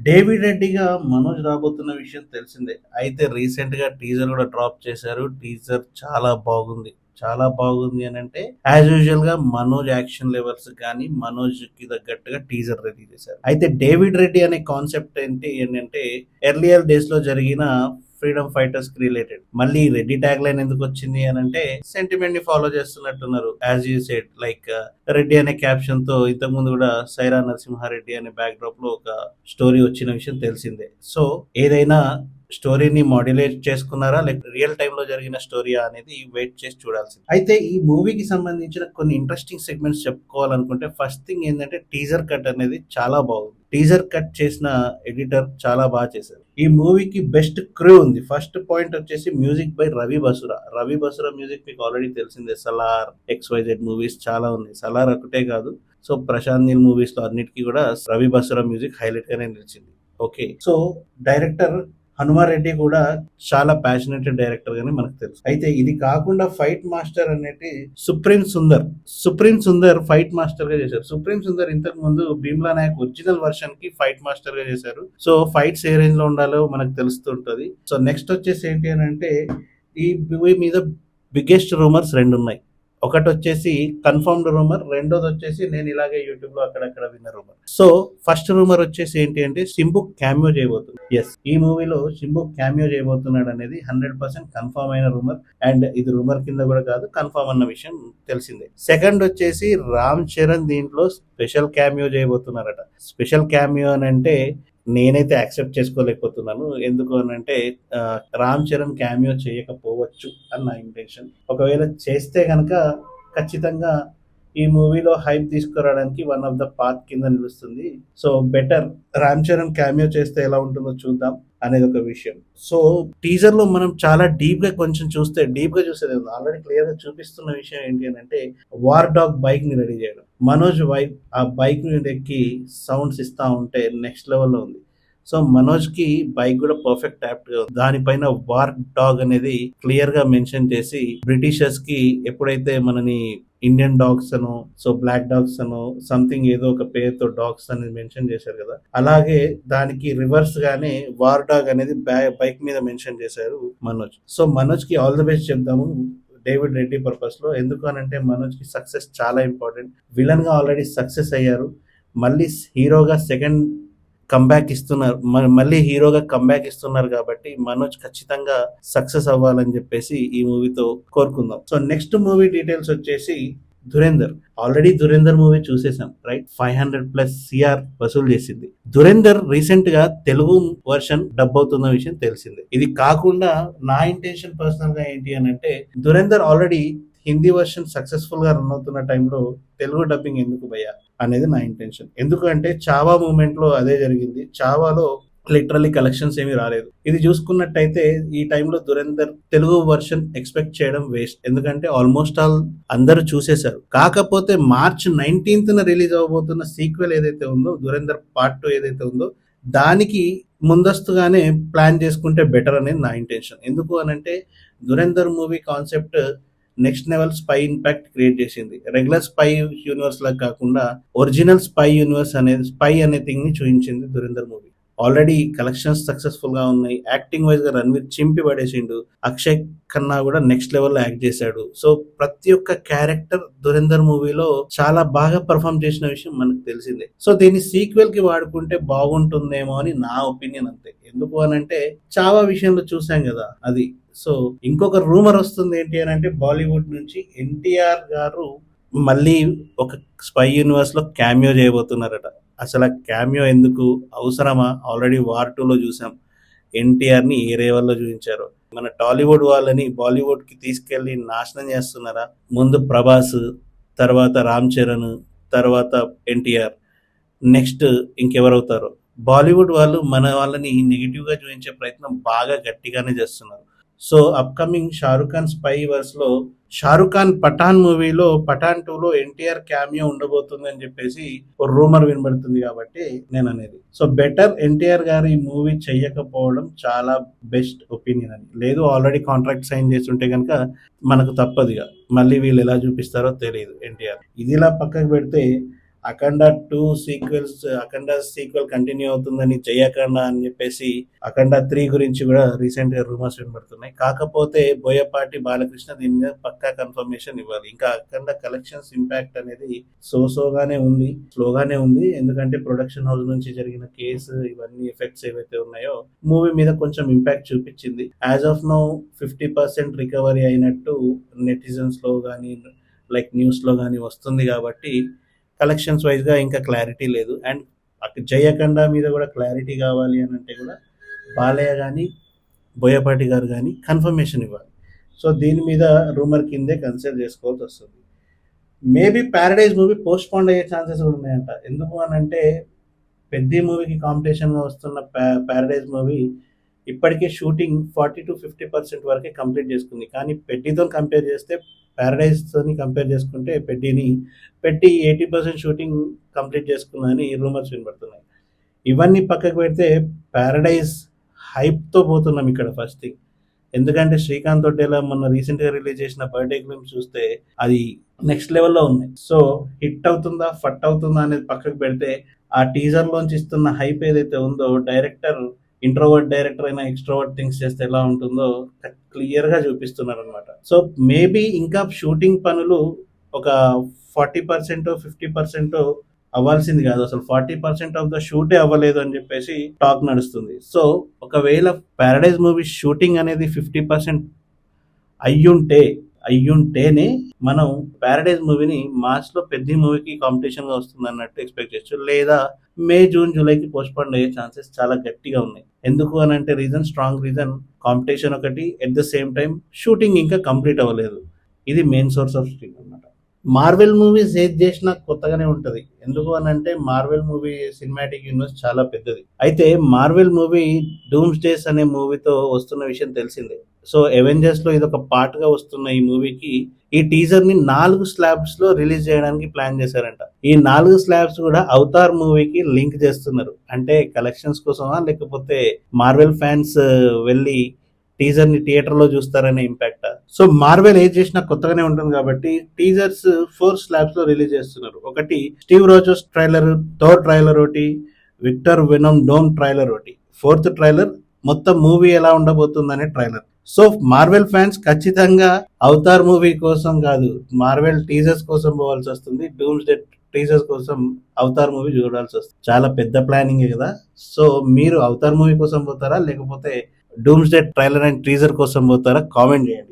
David రెడ్డిగా Manoj రాబోతున్న విషయం తెలిసిందే. అయితే రీసెంట్‌గా టీజర్ గూడా డ్రాప్ చేశారు. టీజర్ చాలా బాగుంది. చాలా బాగుంది అనంటే యాజ్ యూజువల్‌గా మనోజ్ యాక్షన్ లెవెల్స్ గాని, మనోజ్‌కి తగ్గట్టుగా టీజర్ రెడీ చేశారు. అయితే డేవిడ్ రెడ్డి అనే కాన్సెప్ట్ ఏంటంటే ఎర్లియర్ డేస్‌లో జరిగిన ఫ్రీడమ్ ఫైటర్స్‌కి రిలేటెడ్. మళ్ళీ రెడ్డి ట్యాగ్ లైన్ ఎందుకొచ్చింది అనంటే సెంటిమెంట్‌ని ఫాలో చేస్తున్నట్టున్నారు. As you said like Reddy అనే క్యాప్షన్‌తో ఇంతకుముందు గూడా సైరా నరసింహారెడ్డి అనే బ్యాక్‌డ్రాప్‌లో ఒక స్టోరీ వచ్చిన విషయం తెలిసిందే. సో ఏదైనా స్టోరీని మాడ్యులేట్ చేసుకున్నారా? లేక రియల్ టైమ్‌లో జరిగిన స్టోరీయా అనేది వెయిట్ చేసి చూడాల్సింది. అయితే ఈ మూవీకి సంబంధించిన కొన్ని ఇంట్రెస్టింగ్ సెగ్మెంట్స్ చెప్పుకోవాలనుకుంటే ఫస్ట్ థింగ్ ఏందంటే టీజర్ కట్ అనేది చాలా బాగుంది. టీజర్ కట్ చేసిన ఎడిటర్ చాలా బాగా చేశారు. ఈ మూవీకి బెస్ట్ క్రూ ఉంది. ఫస్ట్ పాయింట్ వచ్చేసి music by Ravi Basrur. Ravi Basrur music మీకు ఆల్రెడీ తెలిసిందే. సలార్, ఎక్స్‌వైజెడ్ మూవీస్ చాలా ఉన్నాయి. సలార్ ఒకటే కాదు. సో ప్రశాంత్ నీల్ మూవీస్ లో అన్నిటికీ కూడా రవి బసురా మ్యూజిక్ హైలైట్ గానే నిలిచింది. ఓకే. సో డైరెక్టర్ హనుమారెడ్డి కూడా చాలా ప్యాషనేటెడ్ డైరెక్టర్ గానీ మనకు తెలుసు. అయితే ఇది కాకుండా ఫైట్ మాస్టర్ అనేది సుప్రీం సుందర్ ఫైట్ మాస్టర్ గా చేశారు. సుప్రీం సుందర్ ఇంతకు ముందు భీమ్లా నాయక్ ఒరిజినల్ వర్షన్ కి ఫైట్ మాస్టర్ గా చేశారు. సో ఫైట్స్ ఏ రేంజ్ లో ఉండాలో మనకు తెలుస్తుంటది. సో నెక్స్ట్ వచ్చేసి ఏంటి అని అంటే ఈ మూవీ మీద బిగ్గెస్ట్ రూమర్స్ రెండు ఉన్నాయి. ఒకటి వచ్చేసి కన్ఫర్మ్డ్ రూమర్, రెండోది వచ్చేసి నేను ఇలాగే యూట్యూబ్ లో అక్కడక్కడ విన్న రూమర్. సో ఫస్ట్ రూమర్ వచ్చేసి ఏంటి అంటే సింబు క్యామియో చేయబోతుంది. ఎస్, ఈ మూవీలో సింబు క్యామియో చేయబోతున్నాడు అనేది 100% కన్ఫర్మ్ అయిన రూమర్. అండ్ ఇది రూమర్ కింద కూడా కాదు, కన్ఫర్మ్ అన్న విషయం తెలిసిందే. సెకండ్ వచ్చేసి రామ్ చరణ్ దీంట్లో స్పెషల్ క్యామియో చేయబోతున్నారట. స్పెషల్ క్యామియో అని అంటే నేనైతే యాక్సెప్ట్ చేసుకోలేకపోతున్నాను. ఎందుకు అని అంటే రామ్ చరణ్ క్యామియో చేయకపోవచ్చు అని నా ఇంటెన్షన్. ఒకవేళ చేస్తే కనుక ఖచ్చితంగా ఈ మూవీలో హైప్ తీసుకురావడానికి వన్ ఆఫ్ ద పార్ట్ కింద నిలుస్తుంది. So better Ram Charan cameo చేస్తే ఎలా ఉంటుందో చూద్దాం అనేది ఒక విషయం. సో టీజర్ లో మనం చాలా డీప్ గా కొంచెం డీప్ గా చూసేది ఆల్రెడీ క్లియర్ గా చూపిస్తున్న విషయం ఏంటి అని అంటే వార్ డాగ్ బైక్ ని రెడీ చేయడం. మనోజ్ వైఫ్ ఆ బైక్ ని ఎక్కి సౌండ్స్ ఇస్తా ఉంటే నెక్స్ట్ లెవెల్లో ఉంది. సో మనోజ్ కి బైక్ కూడా పర్ఫెక్ట్ యాప్ట్ గా ఉంది. దానిపైన వార్ డాగ్ అనేది క్లియర్ గా మెన్షన్ చేసి బ్రిటిషర్స్ కి ఎప్పుడైతే మనని ఇండియన్ డాగ్స్ అను, సో బ్లాక్ డాగ్స్ అను, సంథింగ్ ఏదో ఒక పేరుతో డాగ్స్ అనేది మెన్షన్ చేశారు కదా, అలాగే దానికి రివర్స్ గానే వార్ డాగ్ అనేది బైక్ మీద మెన్షన్ చేశారు మనోజ్. సో మనోజ్ కి ఆల్ ది బెస్ట్ చెప్దాము డేవిడ్ రెడ్డి పర్పస్ లో. ఎందుకు అనంటే మనోజ్ కి సక్సెస్ చాలా ఇంపార్టెంట్. విలన్ గా ఆల్రెడీ సక్సెస్ అయ్యారు, మళ్ళీ హీరోగా సెకండ్ కంబ్యాక్ ఇస్తున్నారు, మళ్ళీ హీరోగా కంబ్యాక్ ఇస్తున్నారు కాబట్టి మనోజ్ ఖచ్చితంగా సక్సెస్ అవ్వాలని చెప్పేసి ఈ మూవీతో కోరుకుందాం. సో నెక్స్ట్ మూవీ డీటెయిల్స్ వచ్చేసి ధురేందర్. ఆల్రెడీ ధురేందర్ మూవీ చూసేసాం రైట్. 500+ సిఆర్ వసూలు చేసింది. ధురేందర్ రీసెంట్ గా తెలుగు వర్షన్ డబ్ అవుతున్న విషయం తెలిసిందే. ఇది కాకుండా నా ఇంటెన్షన్ పర్సనల్ గా ఏంటి అని అంటే Dhurandhar already Hindi version successful గా రన్ అవుతున్న టైంలో తెలుగు డబ్బింగ్ ఎందుకు భయ్యా అనేది నా ఇంటెన్షన్. ఎందుకంటే చావా మూమెంట్ లో అదే జరిగింది. చావాలో లిటరల్లీ కలెక్షన్స్ ఏమీ రాలేదు. ఇది చూసుకున్నట్టయితే ఈ టైంలో దురేందర్ తెలుగు వర్షన్ ఎక్స్పెక్ట్ చేయడం వేస్ట్. ఎందుకంటే ఆల్మోస్ట్ ఆల్ అందరూ చూసేశారు. కాకపోతే మార్చ్ 19th రిలీజ్ అవబోతున్న సీక్వెల్ ఏదైతే ఉందో, దురేందర్ పార్ట్ 2 ఏదైతే ఉందో, దానికి ముందస్తుగానే ప్లాన్ చేసుకుంటే బెటర్ అనేది నా ఇంటెన్షన్. ఎందుకు అనంటే Dhurandhar movie concept next level spy impact create చేసింది. రెగ్యులర్ స్పై యూనివర్స్ లాగా కాకుండా ఒరిజినల్ స్పై యూనివర్స్ అనేది స్పై అనే థింగ్ ని చూపించింది Dhurandhar movie. Already collections successful గా ఉన్నాయి. యాక్టింగ్ వైజ్ గా రణ్వీర్ చింపి పడేసిండు. అక్షయ్ ఖన్నా కూడా నెక్స్ట్ లెవెల్ లో యాక్ట్ చేశాడు. సో ప్రతి ఒక్క క్యారెక్టర్ దురేందర్ మూవీలో చాలా బాగా పర్ఫామ్ చేసిన విషయం మనకు తెలిసిందే. సో దీన్ని సీక్వెల్ కి వాడుకుంటే బాగుంటుందేమో అని నా ఒపీనియన్ అంతే. ఎందుకు అనంటే చావా విషయంలో చూసాం కదా అది. సో ఇంకొక రూమర్ వస్తుంది ఏంటి అని అంటే బాలీవుడ్ నుంచి ఎన్టీఆర్ గారు మళ్ళీ ఒక స్పై యూనివర్స్ లో క్యామియో చేయబోతున్నారట. అసలు ఆ క్యామియో ఎందుకు అవసరమా? ఆల్రెడీ వార్ 2లో చూసాం ఎన్టీఆర్ ని ఏ రేవల్లో చూపించారు. మన టాలీవుడ్ వాళ్ళని బాలీవుడ్ కి తీసుకెళ్లి నాశనం చేస్తున్నారా? ముందు ప్రభాస్, తర్వాత రామ్ చరణ్, తర్వాత ఎన్టీఆర్, నెక్స్ట్ ఇంకెవరవుతారో. బాలీవుడ్ వాళ్ళు మన వాళ్ళని నెగిటివ్ గా చూపించే ప్రయత్నం బాగా గట్టిగానే చేస్తున్నారు. So upcoming Shahrukh Khan spy verse లో షారుఖ్ ఖాన్ పఠాన్ మూవీలో పఠాన్ 2లో ఎన్టీఆర్ క్యామియో ఉండబోతుంది అని చెప్పేసి ఒక రూమర్ వినబడుతుంది కాబట్టి నేను అనేది. సో బెటర్ ఎన్టీఆర్ గారు ఈ మూవీ చెయ్యకపోవడం చాలా బెస్ట్ ఒపీనియన్ అని. లేదు ఆల్రెడీ కాంట్రాక్ట్ సైన్ చేస్తుంటే కనుక మనకు తప్పదుగా, మళ్ళీ వీళ్ళు ఎలా చూపిస్తారో తెలియదు ఎన్టీఆర్. ఇది ఇలా పక్కకు పెడితే అఖండ 2 అఖండ సీక్వెల్ కంటిన్యూ అవుతుందని జయఖండ అని చెప్పేసి అఖండ 3 గురించి కూడా రీసెంట్ గా రూమర్స్ వినబడుతున్నాయి. కాకపోతే బోయపాటి బాలకృష్ణ దీని మీద పక్కా కన్ఫర్మేషన్ ఇవ్వాలి. ఇంకా అఖండ కలెక్షన్స్ ఇంపాక్ట్ అనేది స్లోగానే ఉంది. ఎందుకంటే ప్రొడక్షన్ హౌస్ నుంచి జరిగిన కేసు ఇవన్నీ ఎఫెక్ట్స్ ఏవైతే ఉన్నాయో మూవీ మీద కొంచెం ఇంపాక్ట్ చూపించింది. యాజ్ ఆఫ్ నౌ 50% రికవరీ అయినట్టు నెటిజన్స్ లో కానీ లైక్ న్యూస్ లో కానీ వస్తుంది. కాబట్టి కలెక్షన్స్ వైజ్ గా ఇంకా క్లారిటీ లేదు. అండ్ జయకండ మీద కూడా క్లారిటీ కావాలి అని అంటే కూడా బాలయ్య కానీ బోయపాటి గారు కానీ కన్ఫర్మేషన్ ఇవ్వాలి. సో దీని మీద రూమర్ కిందే కన్సిడర్ చేసుకోవాల్సి వస్తుంది. Maybe Paradise movie post phone అయ్యే ఛాన్సెస్ కూడా ఉన్నాయంట. ఎందుకు అని అంటే పెద్ద మూవీకి కాంపిటీషన్ గా వస్తున్న ప్యారడైజ్ మూవీ ఇప్పటికే షూటింగ్ 40-50% వరకే కంప్లీట్ చేసుకుంది. కానీ పెద్దితో కంపేర్ చేస్తే ప్యారడైజ్ తోని కంపేర్ చేసుకుంటే పెట్టి 80% షూటింగ్ కంప్లీట్ చేసుకుందని రూమర్స్ వినబడుతున్నాయి. ఇవన్నీ పక్కకు పెడితే ప్యారడైజ్ హైప్తో పోతున్నాం ఇక్కడ ఫస్ట్ థింగ్. ఎందుకంటే శ్రీకాంత్ తొట్టేలా మొన్న రీసెంట్గా రిలీజ్ చేసిన బర్త్డే క్లిప్ చూస్తే అది నెక్స్ట్ లెవెల్లో ఉన్నాయి. సో హిట్ అవుతుందా ఫట్ అవుతుందా అనేది పక్కకు పెడితే ఆ టీజర్ లోంచి ఇస్తున్న హైప్ ఏదైతే ఉందో ఇంట్రోవర్ట్ డైరెక్టర్ అయినా ఎక్స్ట్రోవర్ట్ థింగ్స్ చేస్తే ఎలా ఉంటుందో క్లియర్ గా చూపిస్తున్నారు అనమాట. సో మేబీ ఇంకా షూటింగ్ పనులు ఒక 40%-50% అవ్వాల్సింది కాదు, అసలు 40% ఆఫ్ ద షూటే అవ్వలేదు అని చెప్పేసి టాక్ నడుస్తుంది. సో ఒకవేళ ప్యారడైజ్ మూవీ షూటింగ్ అనేది 50% అయ్యుంటేనే మనం ప్యారడైజ్ మూవీని మార్చ్ లో పెద్ద మూవీకి కాంపిటీషన్ గా వస్తుంది అన్నట్టు ఎక్స్పెక్ట్ చేయొచ్చు. లేదా మే, జూన్, జూలైకి పోస్ట్ పోన్ అయ్యే ఛాన్సెస్ చాలా గట్టిగా ఉన్నాయి. ఎందుకు అని అంటే స్ట్రాంగ్ రీజన్ కాంపిటీషన్ ఒకటి, at the same time shooting ఇంకా కంప్లీట్ అవ్వలేదు. ఇది మెయిన్ సోర్స్ ఆఫ్ స్ట్రింగ్ అనమాట. మార్వెల్ మూవీస్ ఏది చేసినా కొత్తగానే ఉంటది. ఎందుకు అని అంటే మార్వెల్ మూవీ సినిమాటిక్ యూనివర్స్ చాలా పెద్దది. అయితే మార్వెల్ మూవీ డూమ్స్ డేస్ అనే మూవీతో వస్తున్న విషయం తెలిసిందే. సో అవెంజర్స్ లో ఇది ఒక పార్ట్ గా వస్తున్న ఈ మూవీకి ఈ టీజర్ ని 4 స్లాబ్స్ లో రిలీజ్ చేయడానికి ప్లాన్ చేశారంట. ఈ 4 స్లాబ్స్ కూడా అవతార్ మూవీకి లింక్ చేస్తున్నారు. అంటే కలెక్షన్స్ కోసమా లేకపోతే మార్వెల్ ఫ్యాన్స్ వెళ్ళి టీజర్ ని థియేటర్ లో చూస్తారనే ఇంపాక్ట్. సో మార్వెల్ ఏది చేసినా కొత్తగానే ఉంటుంది కాబట్టి టీజర్స్ 4 స్లాబ్స్ లో రిలీజ్ చేస్తున్నారు. ఒకటి Steve Rogers trailer, Thor trailer ఒకటి, విక్టర్ వెనమ్ డోమ్ ట్రైలర్ ఒకటి, 4th ట్రైలర్ మొత్తం మూవీ ఎలా ఉండబోతుందనే ట్రైలర్. సో మార్వెల్ ఫ్యాన్స్ ఖచ్చితంగా అవతార్ మూవీ కోసం కాదు, మార్వెల్ టీజర్స్ కోసం పోవాల్సి వస్తుంది. డూమ్స్ డే టీజర్స్ కోసం అవతార్ మూవీ చూడాల్సి వస్తుంది. చాలా పెద్ద ప్లానింగ్ కదా. సో మీరు అవతార్ మూవీ కోసం పోతారా లేకపోతే dooms day trailer and teaser కోసం పోతారా? కామెంట్ చేయండి.